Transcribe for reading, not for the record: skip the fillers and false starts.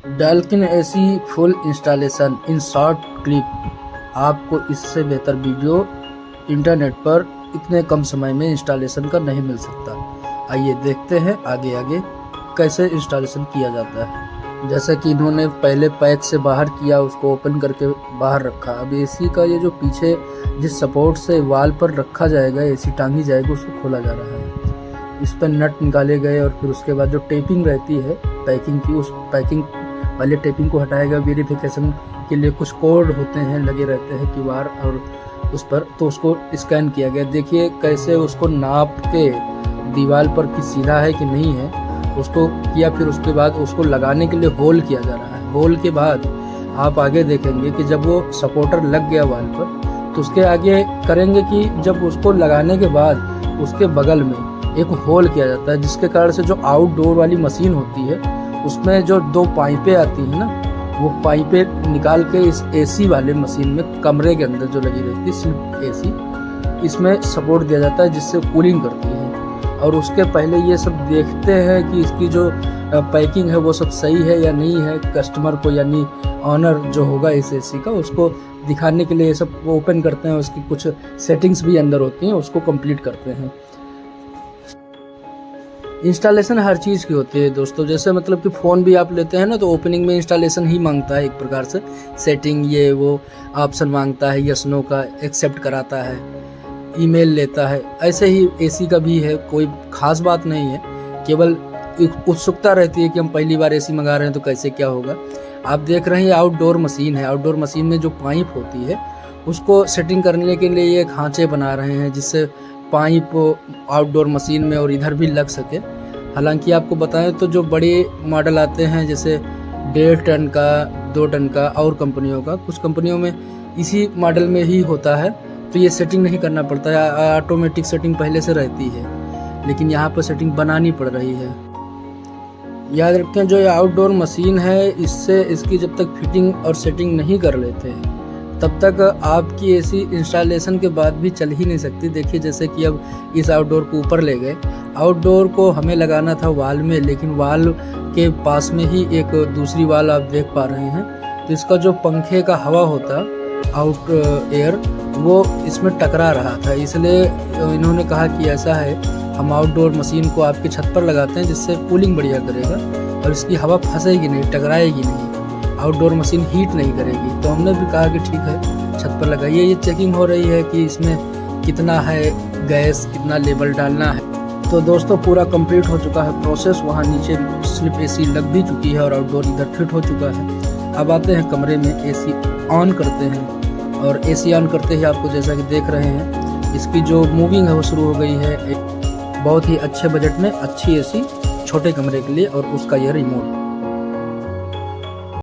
डाल्किन AC full installation in short clip. आपको इससे बेहतर वीडियो इंटरनेट पर इतने कम समय में इंस्टॉलेशन का नहीं मिल सकता। आइए देखते हैं आगे आगे कैसे इंस्टॉलेशन किया जाता है। जैसे कि इन्होंने पहले पैक से बाहर किया, उसको ओपन करके बाहर रखा। अब एसी का ये जो पीछे जिस सपोर्ट से वाल पर रखा जाएगा, एसी टांगी जाएगी, उसको खोला जा रहा है। इस पर नट निकाले गए और फिर उसके बाद जो टेपिंग रहती है पैकिंग की, उस पैकिंग वाले टेपिंग को हटाया गया। वेरिफिकेशन के लिए कुछ कोड होते हैं, लगे रहते हैं क्यूआर और उस पर, तो उसको स्कैन किया गया। देखिए कैसे उसको नाप के दीवार पर कि सीधा है कि नहीं है उसको किया। फिर उसके बाद उसको लगाने के लिए होल किया जा रहा है। होल के बाद आप आगे देखेंगे कि जब वो सपोर्टर लग गया वाल पर, तो उसके आगे करेंगे कि जब उसको लगाने के बाद उसके बगल में एक होल किया जाता है, जिसके कारण से जो आउटडोर वाली मशीन होती है उसमें जो दो पाइपें आती हैं ना, वो पाइपें निकाल के इस एसी वाले मशीन में कमरे के अंदर जो लगी रहती है सिर्फ एसी, इसमें सपोर्ट दिया जाता है जिससे कूलिंग करती है। और उसके पहले ये सब देखते हैं कि इसकी जो पैकिंग है वो सब सही है या नहीं है। कस्टमर को यानी ऑनर जो होगा इस एसी का, उसको दिखाने के लिए ये सब ओपन करते हैं। उसकी कुछ सेटिंग्स भी अंदर होती हैं, उसको कंप्लीट करते हैं। इंस्टॉलेशन हर चीज़ की होती है दोस्तों। जैसे मतलब कि फ़ोन भी आप लेते हैं ना, तो ओपनिंग में इंस्टॉलेशन ही मांगता है एक प्रकार से। सेटिंग ये वो ऑप्शन मांगता है, यस नो का एक्सेप्ट कराता है, ईमेल लेता है। ऐसे ही एसी का भी है, कोई ख़ास बात नहीं है, केवल एक उत्सुकता रहती है कि हम पहली बार एसी मंगा रहे हैं तो कैसे क्या होगा। आप देख रहे हैं आउटडोर मशीन है। आउटडोर मशीन में जो पाइप होती है उसको सेटिंग करने के लिए ये खांचे बना रहे हैं, जिससे पाइप आउटडोर मशीन में और इधर भी लग सके। हालांकि आपको बताएं तो जो बड़े मॉडल आते हैं जैसे 1.5 टन का, 2 टन का, और कंपनियों का, कुछ कंपनियों में इसी मॉडल में ही होता है, तो ये सेटिंग नहीं करना पड़ता है, ऑटोमेटिक सेटिंग पहले से रहती है। लेकिन यहाँ पर सेटिंग बनानी पड़ रही है। याद रखें जो ये आउटडोर मशीन है, इससे इसकी जब तक फिटिंग और सेटिंग नहीं कर लेते हैं तब तक आपकी एसी इंस्टॉलेशन के बाद भी चल ही नहीं सकती। देखिए जैसे कि अब इस आउटडोर को ऊपर ले गए। आउटडोर को हमें लगाना था वाल में, लेकिन वाल के पास में ही एक दूसरी वाल आप देख पा रहे हैं, तो इसका जो पंखे का हवा होता आउट एयर, वो इसमें टकरा रहा था। इसलिए इन्होंने कहा कि ऐसा है, हम आउटडोर मशीन को आपके छत पर लगाते हैं जिससे कूलिंग बढ़िया करेगा और इसकी हवा फंसेगी नहीं, टकराएगी नहीं, आउटडोर मशीन हीट नहीं करेगी। तो हमने भी कहा कि ठीक है छत पर लगाइए। ये चेकिंग हो रही है कि इसमें कितना है गैस, कितना लेवल डालना है। तो दोस्तों पूरा कंप्लीट हो चुका है प्रोसेस। वहाँ नीचे स्लिप एसी लग भी चुकी है और आउटडोर इधर फिट हो चुका है। अब आते हैं कमरे में, एसी ऑन करते हैं और एसी ऑन करते ही आपको जैसा कि देख रहे हैं इसकी जो मूविंग है वो शुरू हो गई है। एक बहुत ही अच्छे बजट में अच्छी एसी छोटे कमरे के लिए, और उसका यह रिमोट।